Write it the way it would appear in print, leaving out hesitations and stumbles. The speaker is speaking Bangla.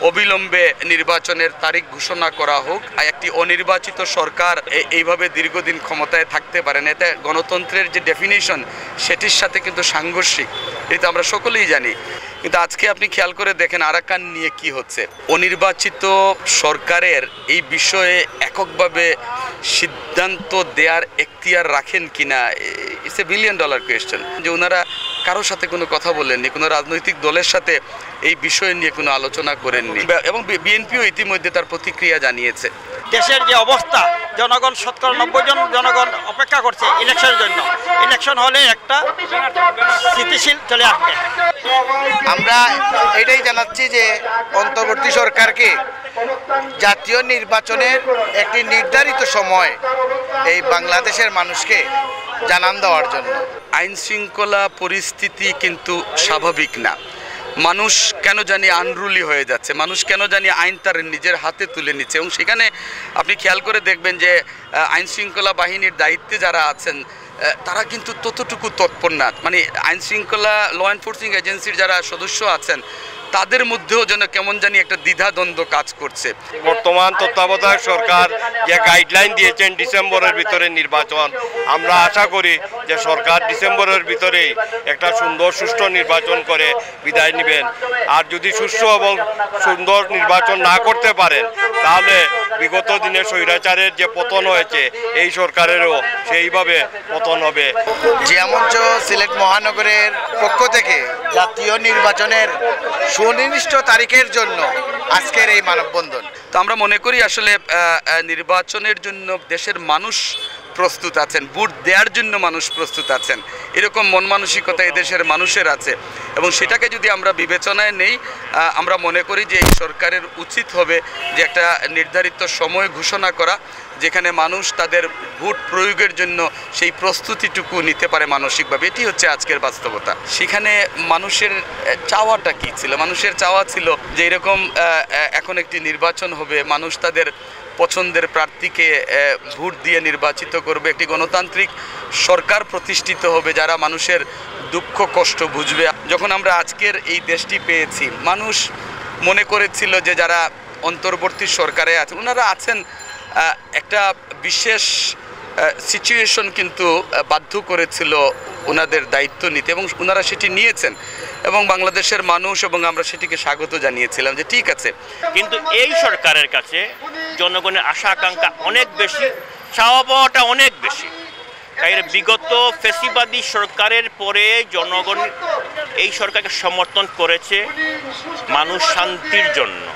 অবিলম্বে নির্বাচনের তারিখ ঘোষণা করা হোক। একটি অনির্বাচিত সরকার এইভাবে দীর্ঘদিন ক্ষমতায় থাকতে পারে না। এতে গণতন্ত্রের যে ডেফিনিশন সেটির সাথে কিন্তু সাংঘর্ষিক, এটা আমরা সকলেই জানি। কিন্তু আজকে আপনি খেয়াল করে দেখেন আরাকান নিয়ে কি হচ্ছে। অনির্বাচিত সরকারের এই বিষয়ে এককভাবে সিদ্ধান্ত দেওয়ার এখতিয়ার রাখেন কিনা, ইটস এ $1 বিলিয়ন কোয়েশ্চেন। যে ওনারা কারোর সাথে কোনো কথা বলেননি, কোনো রাজনৈতিক দলের সাথে এই বিষয় নিয়ে কোনো আলোচনা করেননি, এবং বিএনপিও ইতিমধ্যে তার প্রতিক্রিয়া জানিয়েছে। দেশের যে অবস্থা, জনগণ 90% জনগণ অপেক্ষা করছে ইলেকশনের জন্য। ইলেকশন হলে একটা স্থিতিশীল চলে আসবে। আমরা এটাই জানাচ্ছি যে অন্তর্বর্তী সরকারকে জাতীয় নির্বাচনের একটি নির্ধারিত সময় এই বাংলাদেশের মানুষকে জানান দেওয়ার জন্য। আইন শৃঙ্খলা পরিস্থিতি কিন্তু স্বাভাবিক না। মানুষ কেন জানি আনরুলি হয়ে যাচ্ছে, মানুষ কেন জানি আইন তার নিজের হাতে তুলে নিচ্ছে। এবং সেখানে আপনি খেয়াল করে দেখবেন যে আইন শৃঙ্খলা বাহিনীর দায়িত্বে যারা আছেন তারা কিন্তু ততটুকু তৎপর না। মানে আইন শৃঙ্খলা ল এনফোর্সিং এজেন্সির যারা সদস্য আছেন তাদের মধ্যেও যেন কেমন জানি একটা দ্বিধাদ্বন্দ্ব কাজ করছে। বর্তমান তত্ত্বাবধায়ক সরকার যে গাইডলাইন দিয়েছেন ডিসেম্বরের ভিতরে নির্বাচন, আমরা আশা করি যে সরকার ডিসেম্বরের ভিতরেই একটা সুন্দর সুষ্ঠু নির্বাচন করে বিদায় নেবেন। আর যদি সুষ্ঠু এবং সুন্দর নির্বাচন না করতে পারেন তাহলে বিগত দিনে স্বৈরাচারের যে পতন হয়েছে এই সরকারেরও সেইভাবে পতন হবে। জিয়া মঞ্চ সিলেট মহানগরের পক্ষ থেকে জাতীয় নির্বাচনের সুনির্দিষ্ট তারিখের জন্য আজকের এই মানববন্ধন। তো আমরা মনে করি আসলে নির্বাচনের জন্য দেশের মানুষ প্রস্তুত আছেন, ভোট দেওয়ার জন্য মানুষ প্রস্তুত আছেন, এরকম মন মানসিকতা এদেশের মানুষের আছে। এবং সেটাকে যদি আমরা বিবেচনায় নেই, আমরা মনে করি যে এই সরকারের উচিত হবে যে একটা নির্ধারিত সময় ঘোষণা করা, যেখানে মানুষ তাদের ভোট প্রয়োগের জন্য সেই প্রস্তুতিটুকু নিতে পারে মানসিকভাবে। এটি হচ্ছে আজকের বাস্তবতা। সেখানে মানুষের চাওয়াটা কী ছিল? মানুষের চাওয়া ছিল যে এরকম এখন একটি নির্বাচন হবে, মানুষ তাদের পছন্দের প্রার্থীকে ভোট দিয়ে নির্বাচিত করবে, একটি গণতান্ত্রিক সরকার প্রতিষ্ঠিত হবে যারা মানুষের দুঃখ কষ্ট বুঝবে। যখন আমরা আজকের এই দেশটি পেয়েছি, মানুষ মনে করেছিল যে যারা অন্তর্বর্তী সরকারে আছেন ওনারা আছেন একটা বিশেষ সিচুয়েশন কিন্তু বাধ্য করেছিল ওনাদের দায়িত্ব নিতে, এবং ওনারা সেটি নিয়েছেন এবং বাংলাদেশের মানুষ এবং আমরা সেটিকে স্বাগত জানিয়েছিলাম যে ঠিক আছে। কিন্তু এই সরকারের কাছে জনগণের আশা আকাঙ্ক্ষা অনেক বেশি, চাওয়া পাওয়াটা অনেক বেশি। তাই বিগত ফ্যাসিবাদী সরকারের পরে জনগণ এই সরকারকে সমর্থন করেছে মানুষ শান্তির জন্য।